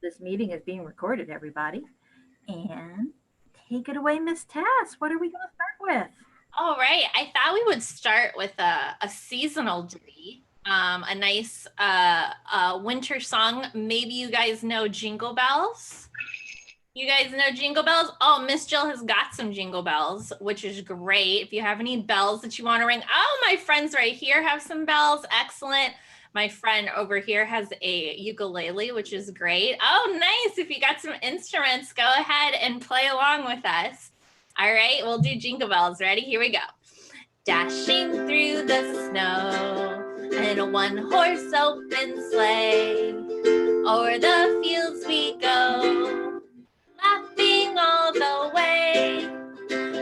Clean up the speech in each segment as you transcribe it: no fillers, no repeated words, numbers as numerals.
This meeting is being recorded, everybody. And take it away, Miss Tess. What are we going to start with? All right. I thought we would start with a seasonal ditty, a nice winter song. Maybe you guys know Jingle Bells. You guys know Jingle Bells? Oh, Miss Jill has got some Jingle Bells, which is great. If you have any bells that you want to ring, oh, my friends right here have some bells. Excellent. My friend over here has a ukulele, which is great. Oh, nice. If you got some instruments, go ahead and play along with us. All right, we'll do Jingle Bells. Ready? Here we go. Dashing through the snow in a one-horse open sleigh. O'er the fields we go, laughing all the way.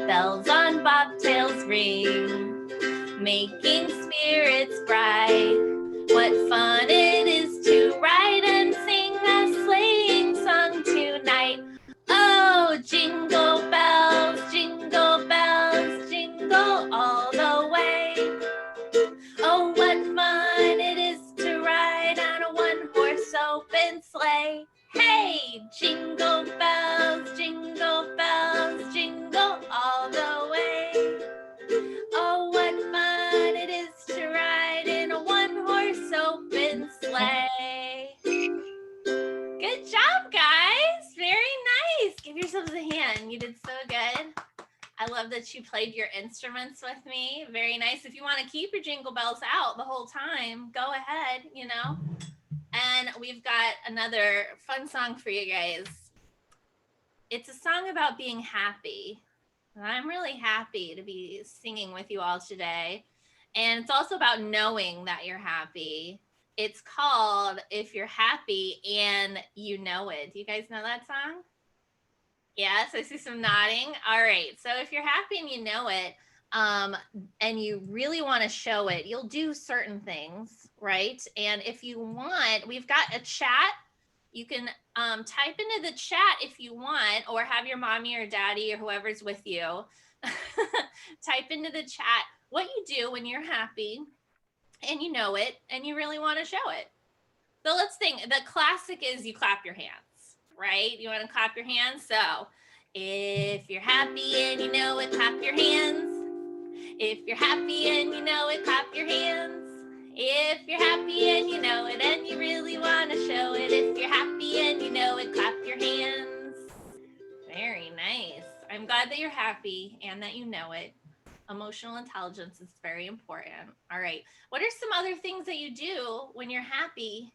Bells on bobtails ring, making spirits bright. What fun it is to ride and sing a sleighing song tonight. Oh, jingle bells, jingle all the way. Oh, what fun it is to ride on a one-horse open sleigh. Hey, jingle bells, jingle all the way. Oh, what fun it is to ride in a one-horse open sleigh. Good job, guys. Very nice. Give yourselves a hand. You did so good. I love that you played your instruments with me. Very nice. If you want to keep your jingle bells out the whole time, go ahead, And we've got another fun song for you guys. It's a song about being happy. And I'm really happy to be singing with you all today. And it's also about knowing that you're happy. It's called If You're Happy and You Know It. Do you guys know that song? Yes, I see some nodding. All right. So if you're happy and you know it, and you really want to show it, you'll do certain things, right? And if you want, we've got a chat. You can type into the chat if you want, or have your mommy or daddy or whoever's with you type into the chat what you do when you're happy and you know it and you really want to show it. So let's think. The classic is you clap your hands, right? You want to clap your hands? So if you're happy and you know it, clap your hands. If you're happy and you know it, clap your hands. If you're happy and you know it and you really want to show it, if you're happy and you know it, clap your hands. Very nice. I'm glad that you're happy and that you know it. Emotional intelligence is very important. All right. What are some other things that you do when you're happy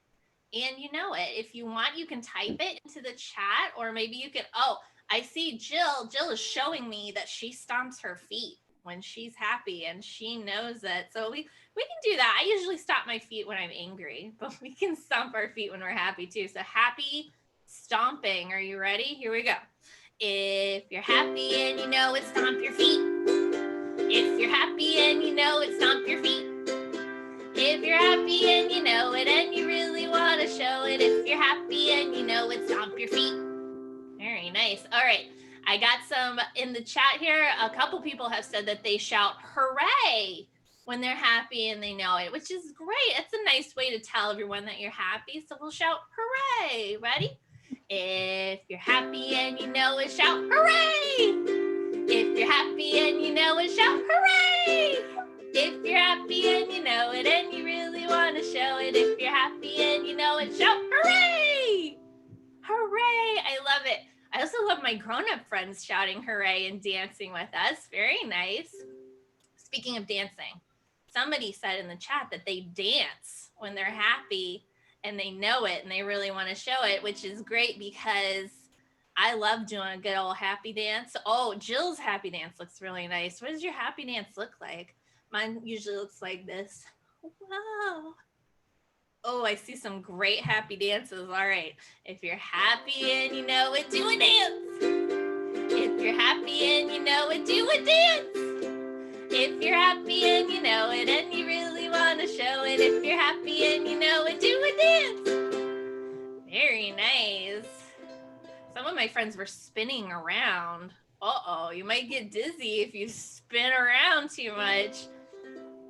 and you know it? If you want, you can type it into the chat, or maybe you could. Oh, I see Jill. Jill is showing me that she stomps her feet when she's happy and she knows it. So we can do that. I usually stomp my feet when I'm angry, but we can stomp our feet when we're happy too. So happy stomping. Are you ready? Here we go. If you're happy and you know it, stomp your feet. If you're happy and you know it, stomp your feet. If you're happy and you know it and you really want to show it, if you're happy and you know it, stomp your feet. Very nice. All right. I got some in the chat here. A couple people have said that they shout hooray when they're happy and they know it, which is great. It's a nice way to tell everyone that you're happy. So we'll shout hooray. Ready? If you're happy and you know it, shout hooray. If you're happy and you know it, shout hooray. If you're happy and you know it and you really want to show it, if you're happy and you know it, shout hooray! Hooray! I love it. I also love my grown-up friends shouting hooray and dancing with us. Very nice. Speaking of dancing, somebody said in the chat that they dance when they're happy and they know it and they really want to show it, which is great because I love doing a good old happy dance. Oh, Jill's happy dance looks really nice. What does your happy dance look like? Mine usually looks like this. Wow. Oh, I see some great happy dances. All right. If you're happy and you know it, do a dance. If you're happy and you know it, do a dance. If you're happy and you know it and you really want to show it, if you're happy and you know it, do a dance. Very nice. Some of my friends were spinning around. Uh-oh, you might get dizzy if you spin around too much.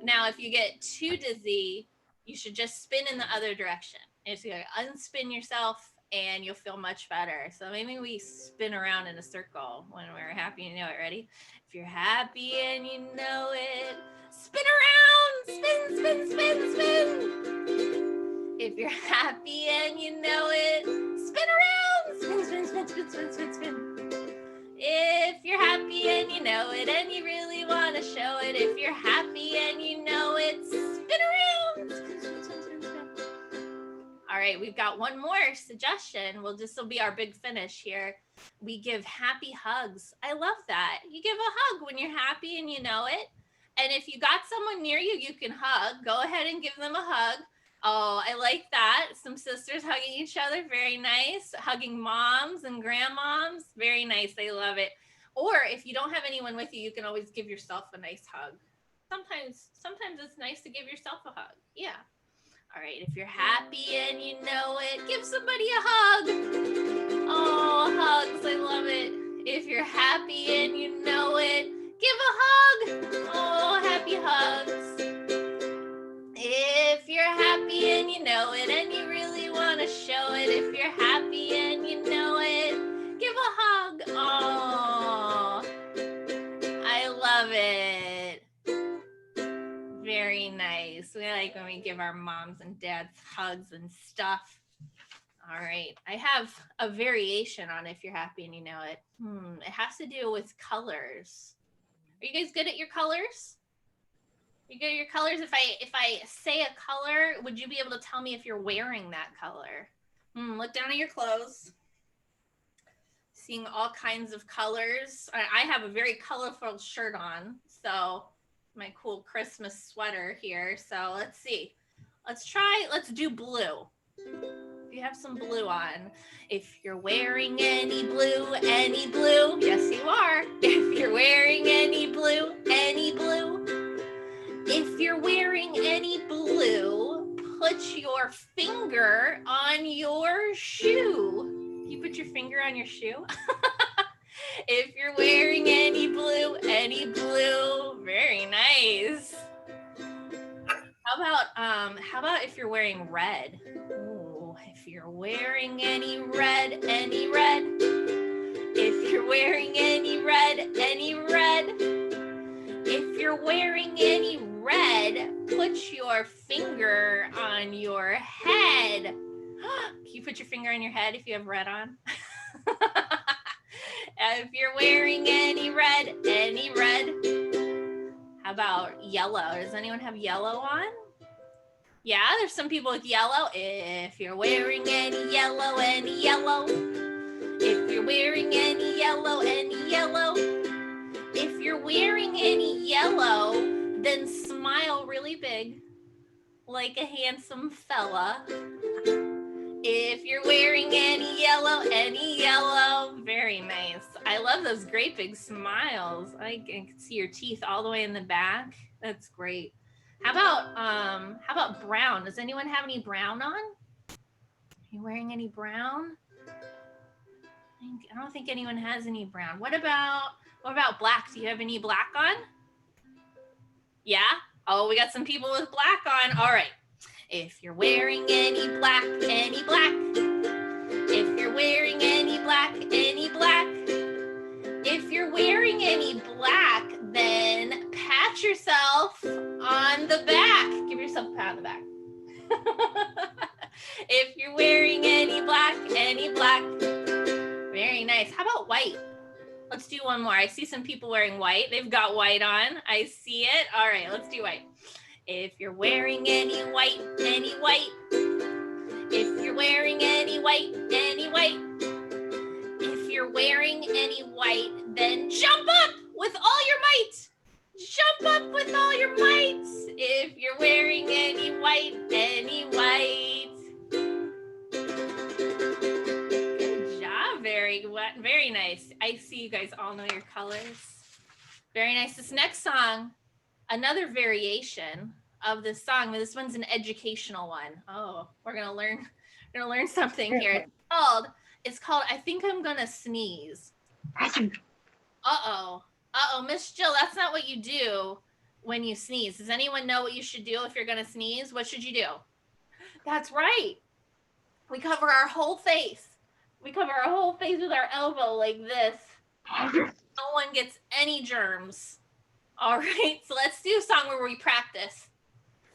Now, if you get too dizzy, you should just spin in the other direction. It's going to unspin yourself and you'll feel much better. So maybe we spin around in a circle when we're happy and you know it. Ready? If you're happy and you know it, spin around, spin, spin, spin, spin. If you're happy and you know it, spin around, spin, spin, spin, spin, spin, spin, spin. If you're happy and you know it and you really want to show it, if you're happy and you know it, spin around, spin, spin, spin, spin, spin. All right, we've got one more suggestion. Well, this will be our big finish here. We give happy hugs. I love that. You give a hug when you're happy and you know it. And if you got someone near you, you can hug. Go ahead and give them a hug. Oh, I like that. Some sisters hugging each other. Very nice. Hugging moms and grandmoms. Very nice. I love it. Or if you don't have anyone with you, you can always give yourself a nice hug. Sometimes it's nice to give yourself a hug. Yeah. All right. If you're happy and you know it, give somebody a hug. Oh, hugs. I love it. If you're happy and you know it, give a hug. Oh, happy hugs. If you're happy and you know it and you really want to show it, if you're happy and you know it, give a hug. Oh, I love it. Very nice. We like when we give our moms and dads hugs and stuff. All right. I have a variation on if you're happy and you know it. It has to do with colors. Are you guys good at your colors? You good at your colors? If I say a color, would you be able to tell me if you're wearing that color? Look down at your clothes. Seeing all kinds of colors. I have a very colorful shirt on, so my cool Christmas sweater here. So let's see. Let's do blue. If you have some blue on. If you're wearing any blue, yes you are. If you're wearing any blue, if you're wearing any blue, put your finger on your shoe. You put your finger on your shoe? If you're wearing any blue, very nice. How about if you're wearing red? Ooh, if you're wearing any red, if you're wearing any red, if you're wearing any red, put your finger on your head. Can you put your finger on your head if you have red on? If you're wearing any red, how about yellow? Does anyone have yellow on? Yeah, there's some people with yellow. If you're wearing any yellow, if you're wearing any yellow, if you're wearing any yellow, then smile really big, like a handsome fella. If you're wearing any yellow, very nice. I love those great big smiles. I can see your teeth all the way in the back. That's great. How about brown? Does anyone have any brown on? Are you wearing any brown? I don't think anyone has any brown. What about black? Do you have any black on? Yeah? Oh, we got some people with black on. All right. If you're wearing any black, if you're wearing any black, if you're wearing any black, then pat yourself on the back. Give yourself a pat on the back. If you're wearing any black, very nice. How about white? Let's do one more. I see some people wearing white. They've got white on. I see it. All right, let's do white. If you're wearing any white, if you're wearing any white, if you're wearing any white, then jump up with all your might. Jump up with all your might. If you're wearing any white, Good job, very nice. I see you guys all know your colors. Very nice. This next song, another variation of this song. This one's an educational one. Oh, we're gonna learn something here. It's called I Think I'm Gonna Sneeze. Uh-oh, Miss Jill, that's not what you do when you sneeze. Does anyone know what you should do if you're gonna sneeze? What should you do? That's right. We cover our whole face. We cover our whole face with our elbow like this. No one gets any germs. All right, so let's do a song where we practice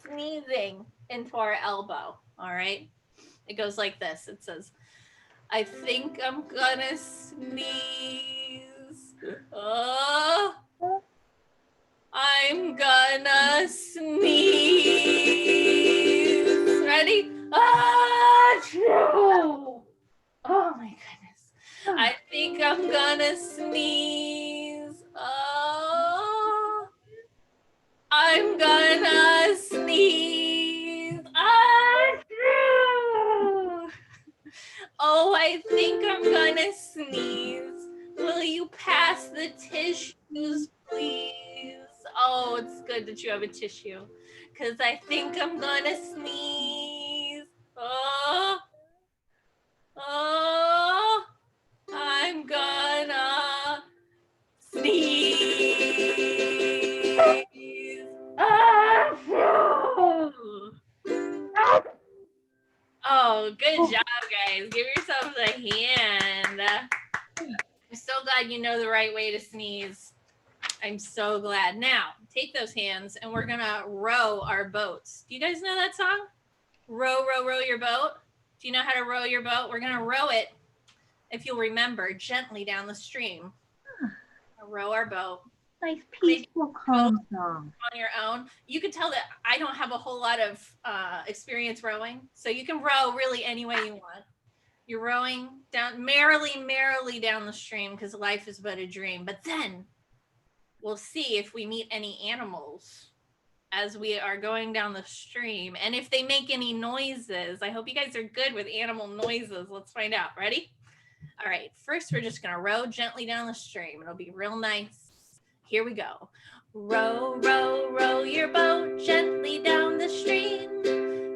sneezing into our elbow. All right, it goes like this. It says, I think I'm gonna sneeze. Oh, I'm gonna sneeze. Ready? Ah, oh my goodness. I think I'm gonna sneeze. Oh, I'm gonna sneeze. Ah, oh, I think I'm gonna sneeze. Will you pass the tissues, please? Oh, it's good that you have a tissue. Because I think I'm gonna sneeze. Oh, oh, I'm gonna sneeze. Oh, good job, guys. Give yourselves a hand. I'm so glad you know the right way to sneeze. I'm so glad. Now, take those hands and we're going to row our boats. Do you guys know that song? Row, row, row your boat. Do you know how to row your boat? We're going to row it, if you'll remember, gently down the stream. Row our boat. Nice, peaceful, calm song. On your own. You can tell that I don't have a whole lot of experience rowing, so you can row really any way you want. You're rowing down merrily down the stream because life is but a dream. But then we'll see if we meet any animals as we are going down the stream and if they make any noises. I hope you guys are good with animal noises. Let's find out. Ready? All right. First, we're just going to row gently down the stream. It'll be real nice. Here we go. Row, row, row your boat gently down the stream.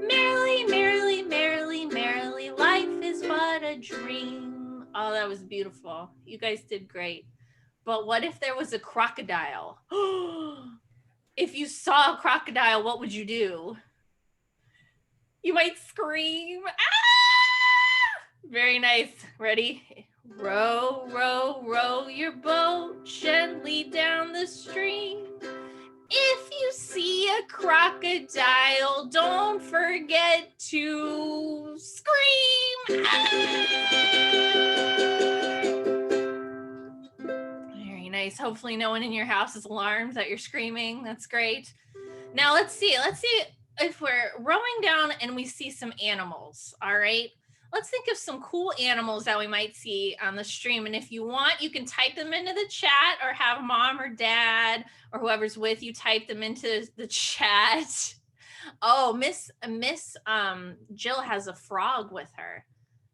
Merrily, merrily, merrily, merrily, life is but a dream. Oh, that was beautiful. You guys did great. But what if there was a crocodile? If you saw a crocodile, what would you do? You might scream. Ah! Very nice. Ready? Row, row, row your boat gently down the stream. If you see a crocodile, don't forget to scream. Very nice. Hopefully no one in your house is alarmed that you're screaming. That's great. Now let's see if we're rowing down and we see some animals. All right. Let's think of some cool animals that we might see on the stream. And if you want, you can type them into the chat or have mom or dad or whoever's with you type them into the chat. Oh, Miss Jill has a frog with her.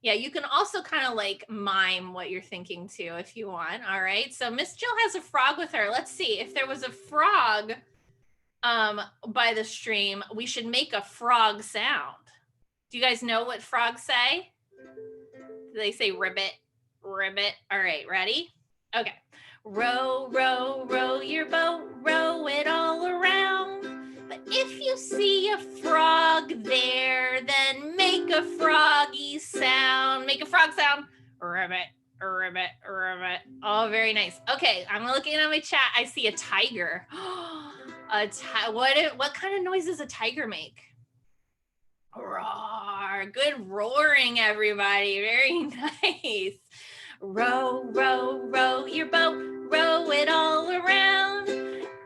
Yeah, you can also kind of like mime what you're thinking too if you want. All right. So Miss Jill has a frog with her. Let's see if there was a frog by the stream, we should make a frog sound. Do you guys know what frogs say? Do they say ribbit, ribbit? All right, ready? Okay. Row, row, row your boat, row it all around. But if you see a frog there, then make a froggy sound. Make a frog sound. Ribbit, ribbit, ribbit. Oh, very nice. Okay, I'm looking at my chat. I see a tiger. What kind of noise does a tiger make? Roar. Good roaring, everybody. Very nice. Row, row, row your boat, row it all around.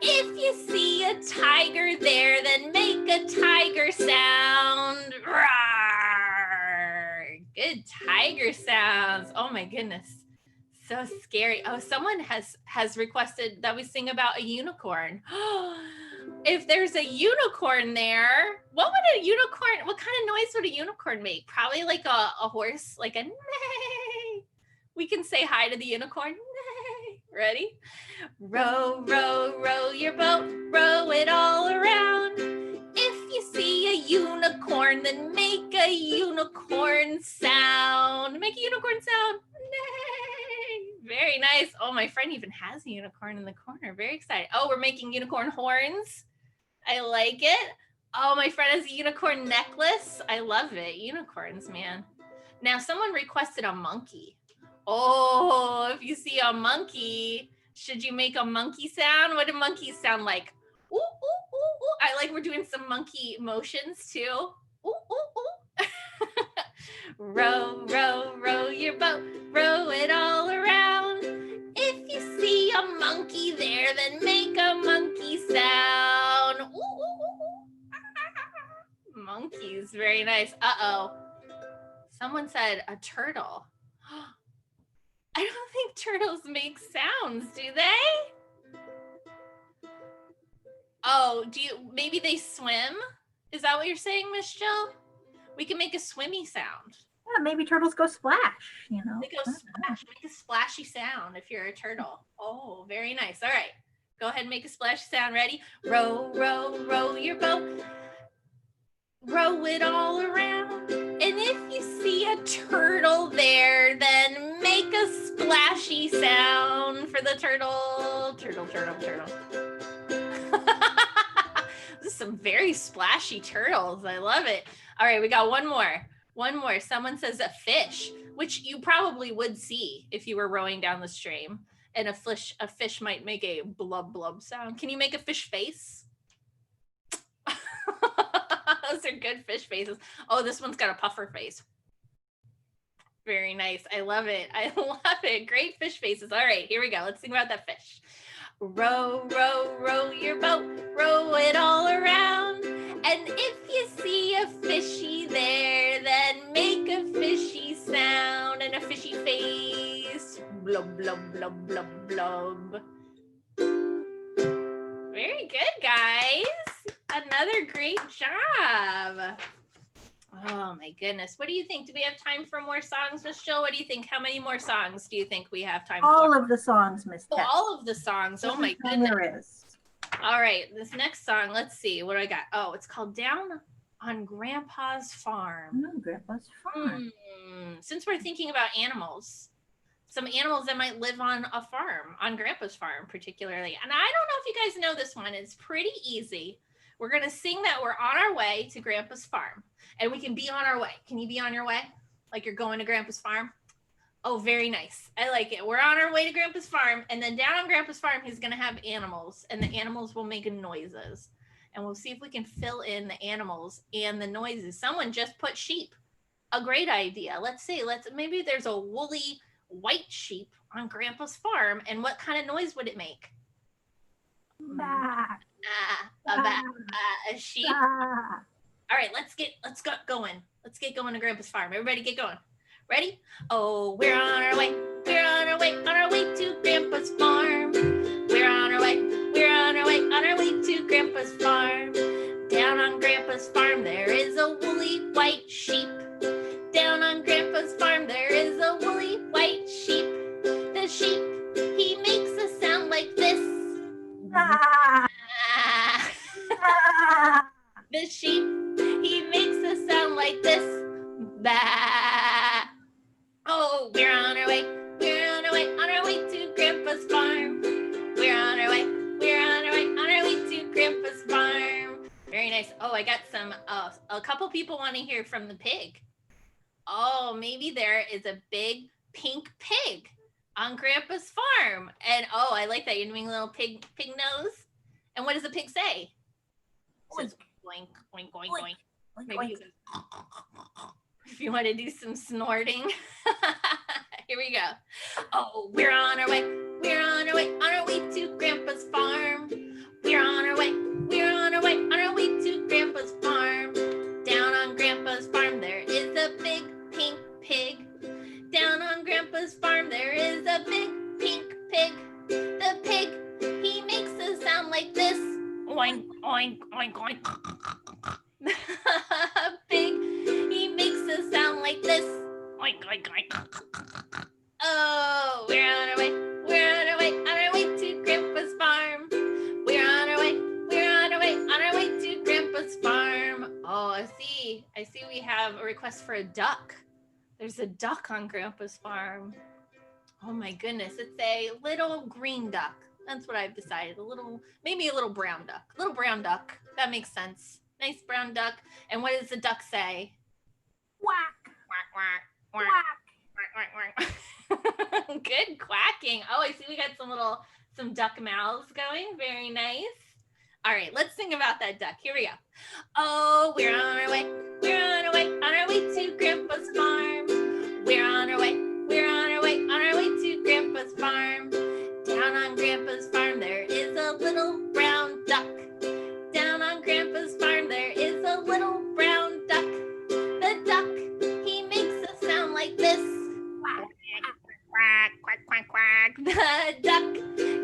If you see a tiger there, then make a tiger sound. Roar. Good tiger sounds. Oh my goodness. So scary. Oh, someone has requested that we sing about a unicorn. If there's a unicorn there, what kind of noise would a unicorn make? Probably like a horse, like a neigh. We can say hi to the unicorn. Neigh. Ready? Row, row, row your boat, row it all around. If you see a unicorn, then make a unicorn sound. Make a unicorn sound. Neigh. Very nice. Oh, my friend even has a unicorn in the corner. Very excited. Oh, we're making unicorn horns. I like it. Oh, my friend has a unicorn necklace. I love it. Unicorns, man. Now, someone requested a monkey. Oh, if you see a monkey, should you make a monkey sound? What do monkeys sound like? Ooh, ooh, ooh, ooh. I like we're doing some monkey motions too. Ooh, ooh, ooh. Row, row, row your boat, row it all around. If you see a monkey there, then make a monkey sound. Ooh, ooh, ooh. Monkeys, very nice. Uh-oh. Someone said a turtle. I don't think turtles make sounds, do they? Oh, maybe they swim? Is that what you're saying, Miss Jill? We can make a swimmy sound. Yeah, maybe turtles go splash, They go splash. Make a splashy sound if you're a turtle. Oh, very nice. All right. Go ahead and make a splashy sound. Ready? Row, row, row your boat. Row it all around. And if you see a turtle there, then make a splashy sound for the turtle. Turtle, turtle, turtle. This is some very splashy turtles. I love it. All right, we got one more. One more. Someone says a fish, which you probably would see if you were rowing down the stream. And a fish might make a blub blub sound. Can you make a fish face? Those are good fish faces. Oh, this one's got a puffer face. Very nice. I love it. I love it. Great fish faces. All right, here we go. Let's think about that fish. Row, row, row your boat, row it all around. And if you see a fishy there, then make a fishy sound and a fishy face. Blub, blub, blub, blub, blub. Very good, guys. Another great job. Oh my goodness. What do you think? Do we have time for more songs, Miss Jill? What do you think? How many more songs do you think we have time for? All of the songs, Miss Tess. All of the songs. Oh my goodness. There is. All right, this next song, let's see. What do I got? Oh, it's called Down on Grandpa's Farm. Grandpa's Farm. Since we're thinking about animals, some animals that might live on a farm, on Grandpa's farm particularly. And I don't know if you guys know this one. It's pretty easy. We're going to sing that we're on our way to Grandpa's farm. And we can be on our way. Can you be on your way? Like you're going to Grandpa's farm? Oh, very nice. I like it. We're on our way to Grandpa's farm. And then down on Grandpa's farm, he's going to have animals. And the animals will make noises. And we'll see if we can fill in the animals and the noises. Someone just put sheep. A great idea. Let's see. Maybe there's a woolly white sheep on Grandpa's farm. And what kind of noise would it make? Bah. A sheep. Bah. All right, let's get going. Let's get going to Grandpa's farm. Everybody get going. Ready? Oh, we're on our way. We're on our way to Grandpa's farm. We're on our way. We're on our way to Grandpa's farm. Down on Grandpa's farm, there is a woolly white sheep. Down on Grandpa's farm, there is a woolly white sheep. The sheep, he makes a sound like this. Ah. Ah. The sheep, he makes a sound like this. Bah. Oh, we're on our way. We're on our way to Grandpa's farm. We're on our way. We're on our way to Grandpa's farm. Very nice. Oh, I got a couple people want to hear from the pig. Oh, maybe there is a big pink pig on Grandpa's farm. And oh, I like that. You're doing a little pig nose. And what does the pig say? It says boink, boink, boink, boink. Maybe you can, if you want to do some snorting. Here we go. Oh, we're on our way. We're on our way to Grandpa's farm. We're on our way. We're on our way to Grandpa's farm. Down on Grandpa's farm, there is a big pink pig. Down on Grandpa's farm, there is a big pink pig. The pig, he makes a sound like this. Oink, oink, oink, oink. Pig, he makes a sound like this. Oink, oink, oink. Oh, we're on our way. We're on our way to Grandpa's farm. We're on our way. We're on our way to Grandpa's farm. Oh, I see we have a request for a duck. There's a duck on Grandpa's farm. Oh my goodness, it's a little green duck. That's what I've decided. Maybe a little brown duck. Little brown duck. That makes sense. Nice brown duck. And what does the duck say? Quack. Quack, quack, Good quacking. Oh, I see we got some duck mouths going. Very nice. All right, let's sing about that duck. Here we go. Oh, we're on our way. We're on our way to Grandpa's farm. We're on our way. We're on our way to Grandpa's farm. Down on Grandpa's farm, there is a little brown duck. Down on Grandpa's farm, there is a little brown duck. The duck, he makes a sound like this. Quack, quack, quack, quack, quack. The duck,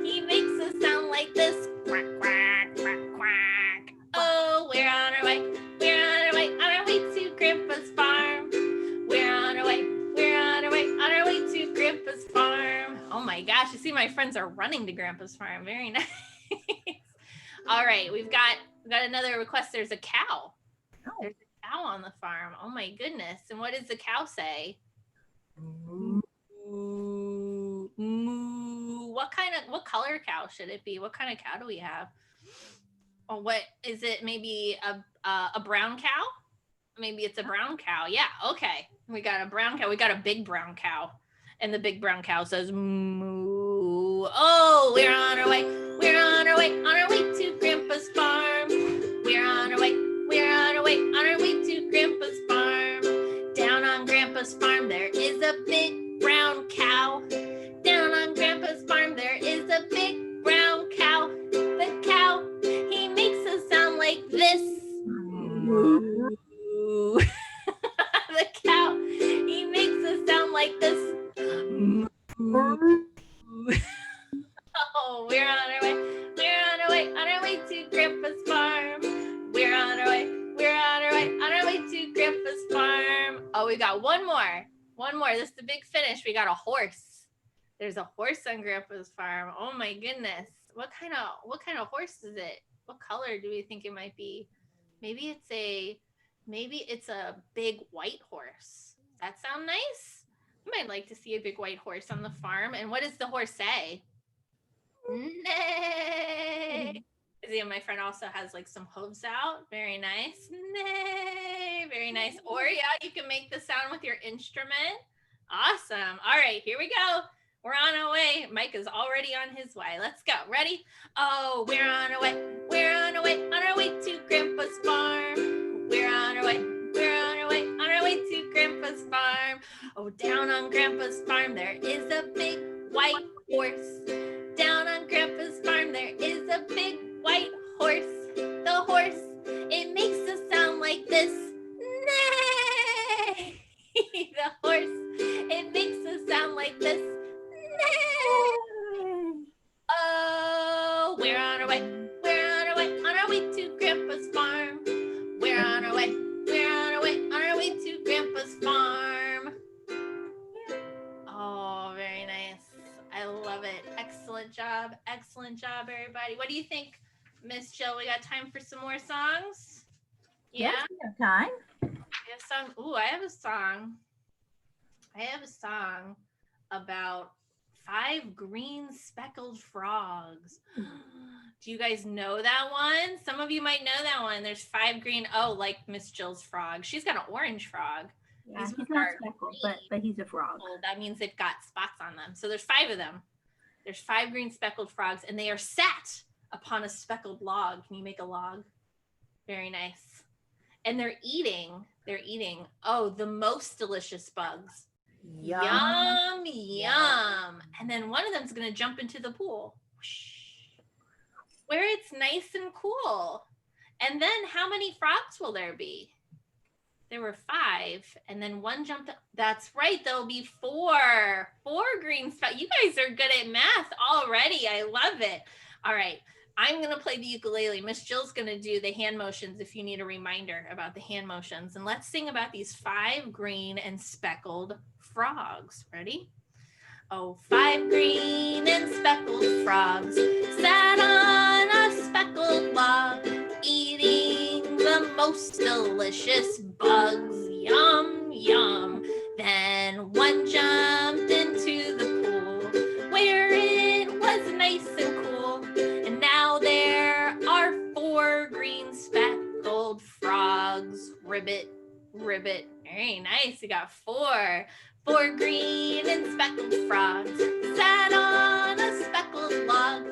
he makes a sound like this. Quack, quack, quack, quack. Oh, we're on our way. We're on our way to Grandpa's farm. We're on our way. We're on our way to Grandpa's farm. Oh my gosh, you see my friends are running to Grandpa's farm. Very nice. All right, we've got another request. There's a cow. There's a cow on the farm. Oh my goodness. And what does the cow say? Moo. Moo. What color cow should it be? What kind of cow do we have? Or what is it? Maybe a brown cow? Maybe it's a brown cow. Yeah, okay. We got a brown cow. We got a big brown cow. And the big brown cow says moo. Oh, we're on our way. We're on our way to Grandpa's farm. We're on our way. We're on our way to Grandpa's farm. Down on Grandpa's farm, there is a big brown cow. Down on Grandpa's farm, there is a big brown cow. The cow, he makes a sound like this. Moo. The cow, he makes a sound like this. Moo. Oh, we're on our way. We're on our way to Grandpa's farm. We're on our way. We're on our way to Grandpa's farm. Oh, we got one more. This is the big finish. We got a horse. There's a horse on Grandpa's farm. Oh my goodness. What kind of horse is it? What color do we think it might be? Maybe it's a big white horse. Does that sound nice? I might like to see a big white horse on the farm. And what does the horse say? Neigh. See, my friend also has like some hooves out. Very nice. Neigh. Very nice. Or yeah, you can make the sound with your instrument. Awesome. All right, here we go. We're on our way. Mike is already on his way. Let's go. Ready? Oh, we're on our way. We're on our way to Grandpa's farm. We're on our way. We're on our way to Grandpa's farm. Oh, down on Grandpa's farm, there is a big white horse. Down on Grandpa's farm, there is a big white horse. The horse, it makes a sound like this. Neigh. The horse, it makes a sound like this. Neigh. Oh, we're on our way. We're on our way to Grandpa's farm. We're on our way. We're on our way to Grandpa's farm. Oh, very nice. I love it. Excellent job. Excellent job, everybody. What do you think, Miss Jill? We got time for some more songs? Yeah? Yes, we have time. Ooh, I have a song. I have a song about 5 green speckled frogs. Do you guys know that one? Some of you might know that one. There's 5 green, like Miss Jill's frog. She's got an orange frog. Yeah, he's not speckled, but he's a frog. That means they've got spots on them. So there's 5 of them. There's 5 green speckled frogs, and they are sat upon a speckled log. Can you make a log? Very nice. And they're eating, the most delicious bugs. Yum, yum. And then one of them's going to jump into the pool where it's nice and cool. And then how many frogs will there be? There were 5, and then one jumped up. That's right, there'll be 4 green spots. You guys are good at math already. I love it. All right, I'm gonna play the ukulele. Miss Jill's gonna do the hand motions if you need a reminder about the hand motions. And let's sing about these 5 green and speckled frogs. Ready? Oh, 5 green and speckled frogs sat on a speckled log, eating the most delicious bugs. Yum, yum. Then one jumped into the pool where it was nice and cool. And now there are 4 green speckled frogs. Ribbit, ribbit. Very nice. You got 4. Four green and speckled frogs sat on a speckled log,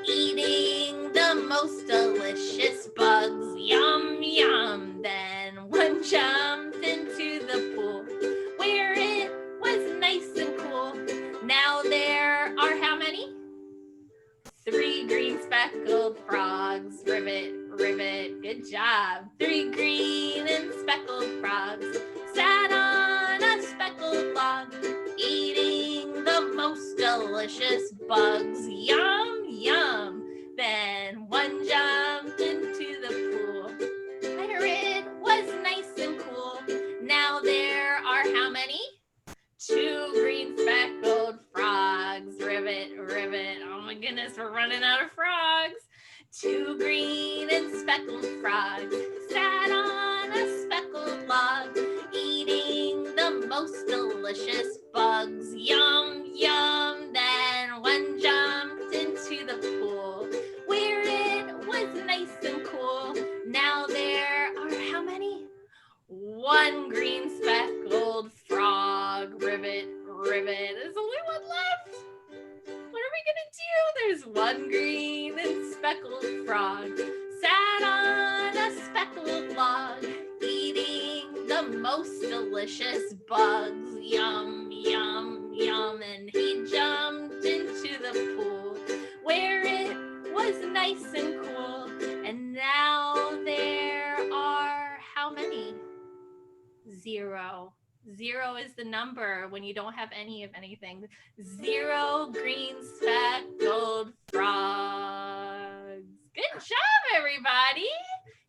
eating the most delicious bugs. Yum, yum. Then one jumped into the pool where it was nice and cool. Now there are how many? 3 green speckled frogs. Ribbit, ribbit, good job. 3 green and speckled frogs sat on a speckled log, eating the most delicious bugs. Yum, yum. Then one jumped into the pool where it was nice and cool. Now there are how many? 2 green speckled frogs. Ribbit, ribbit. Oh my goodness, we're running out of frogs. 2 green and speckled frogs sat on a speckled log, eating the most delicious bugs. Yum, yum. Then one jumped into the pool where it was nice and cool. Now there are how many? 1 green speckled frog. Ribbit, ribbit. There's only one left. What are we gonna do? There's 1 green and speckled frog sat on a speckled log, eating the most delicious bugs. Yum, yum, yum. And he jumped into the pool where it was nice and cool. And now there are how many? 0. 0 is the number when you don't have any of anything. 0 green speckled frogs. Good job, everybody.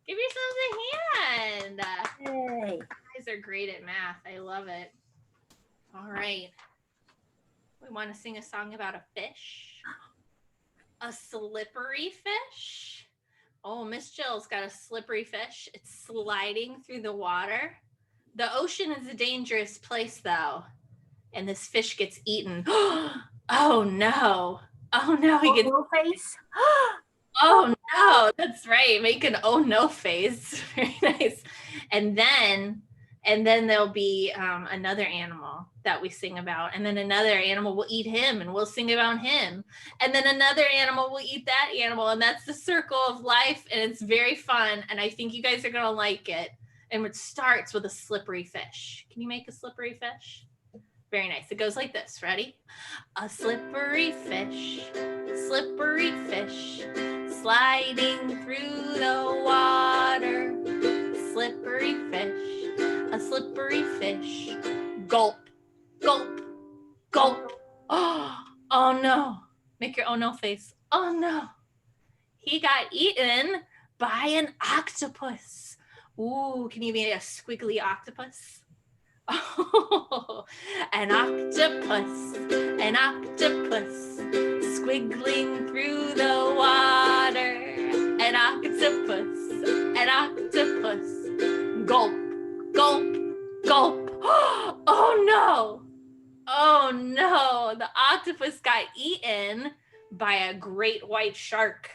Give yourselves a hand. Yay. You guys are great at math. I love it. All right. We want to sing a song about a fish. A slippery fish. Oh, Miss Jill's got a slippery fish. It's sliding through the water. The ocean is a dangerous place, though. And this fish gets eaten. Oh, no. Oh, no. He gets... Oh, face. Oh, no. That's right. Make an oh, no face. Very nice. And then there'll be another animal that we sing about. And then another animal will eat him, and we'll sing about him. And then another animal will eat that animal. And that's the circle of life. And it's very fun. And I think you guys are going to like it. And it starts with a slippery fish. Can you make a slippery fish? Very nice. It goes like this. Ready? A slippery fish, sliding through the water. Slippery fish, a slippery fish. Gulp, gulp, gulp. Oh no. Make your oh no face. Oh no. He got eaten by an octopus. Ooh, can you make a squiggly octopus? Oh, an octopus, squiggling through the water. An octopus, gulp, gulp, gulp. Oh no, the octopus got eaten by a great white shark.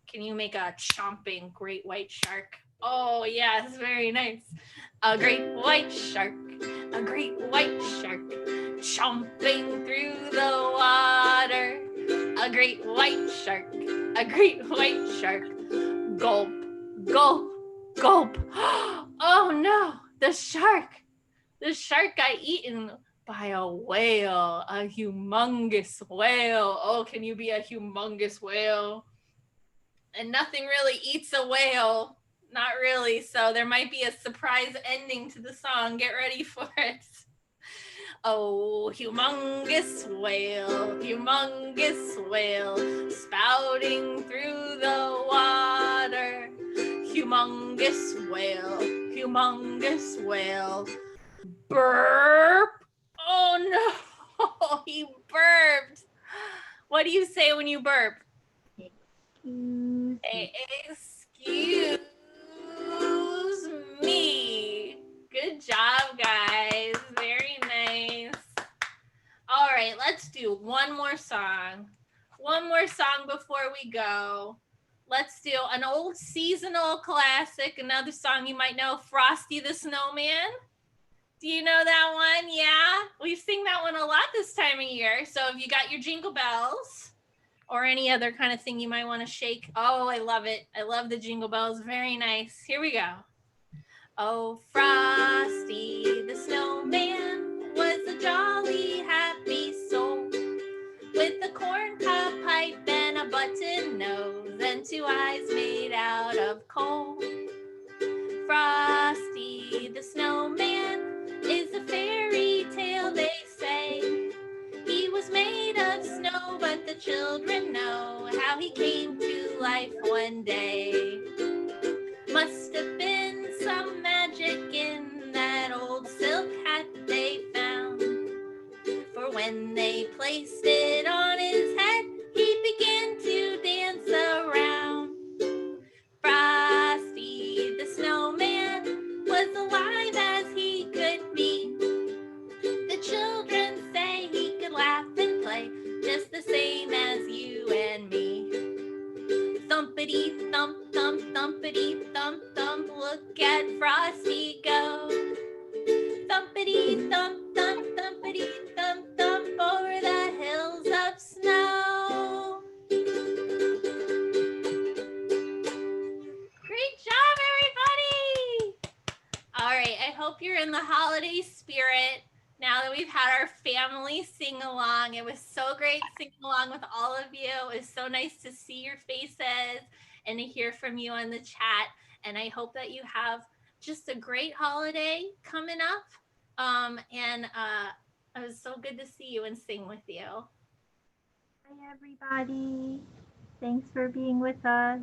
Can you make a chomping great white shark? Oh, yes, very nice. A great white shark, chomping through the water. A great white shark, gulp, gulp, gulp. Oh no, the shark got eaten by a whale, a humongous whale. Oh, can you be a humongous whale? And nothing really eats a whale. Not really. So there might be a surprise ending to the song. Get ready for it. Oh, humongous whale, spouting through the water. Humongous whale, burp. Oh no, he burped. What do you say when you burp? Excuse me. Good job, guys. Very nice. All right, let's do one more song. One more song before we go. Let's do an old seasonal classic, another song you might know, Frosty the Snowman. Do you know that one? Yeah, we sing that one a lot this time of year. So if you got your Jingle Bells or any other kind of thing you might want to shake, oh, I love it. I love the Jingle Bells. Very nice. Here we go. Oh, Frosty the Snowman was a jolly, happy soul with a corncob pipe and a button nose and two eyes made out of coal. Frosty the Snowman is a fairy tale, they say. He was made of snow, but the children know how he came to life one day. Must have been some magic in that old silk hat they found. For when they placed it on his head, he began to dance around. Frosty the Snowman was alive as he could be. The children say he could laugh and play just the same as you and me. Thumpity thump thump, thumpity thump thump, look at Frosty go. Thumpity thump thump, thumpity thump thump, over the hills of snow. Great job, everybody! All right, I hope you're in the holiday spirit now that we've had our family sing along. It was so great singing along with all of you. It was so nice to see your faces and to hear from you on the chat. And I hope that you have just a great holiday coming up. It was so good to see you and sing with you. Hi, everybody. Thanks for being with us.